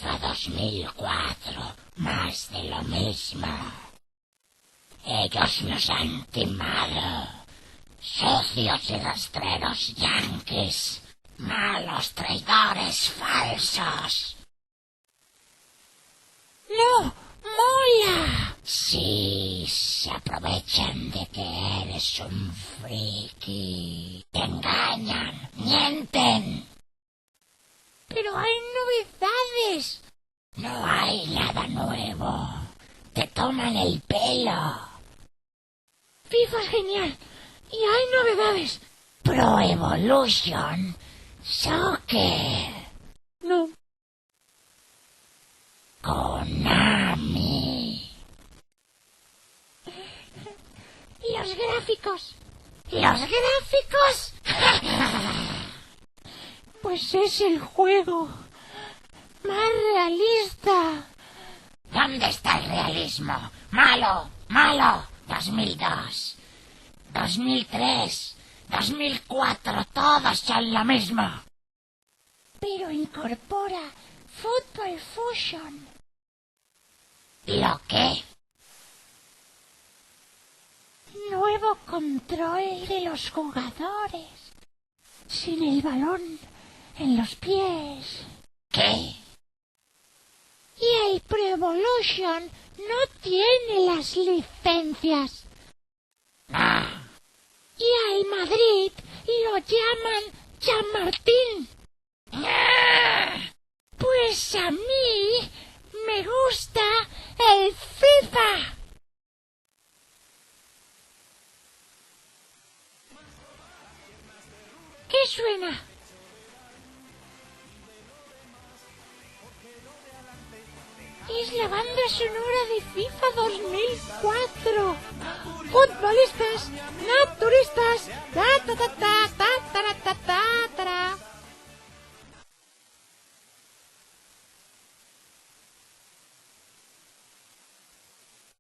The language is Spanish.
FIFA 2004, más de lo mismo. Ellos nos han timado. Sucios y rastreros yanquis. Malos traidores falsos. ¡No! ¡Mola! Sí, se aprovechan de que eres un friki. Te engañan, mienten. ¡Pero hay novedades! No hay nada nuevo. Te toman el pelo. FIFA es genial. Y hay novedades. Pro Evolution Soccer. No. Konami. ¿Y los gráficos? ¿Los gráficos? Pues es el juego más realista. ¿Dónde está el realismo? Malo, malo. 2002, 2003, 2004, todos son lo mismo. Pero incorpora Football Fusion. ¿Lo qué? Nuevo control de los jugadores. Sin el balón en los pies. ¿Qué? Y el Pro Evolution no tiene las licencias. Ah. Y al Madrid lo llaman Chamartín. Ah. Pues a mí me gusta el FIFA. ¿Qué suena? Es la banda sonora de FIFA 2004. Futbolistas, naturistas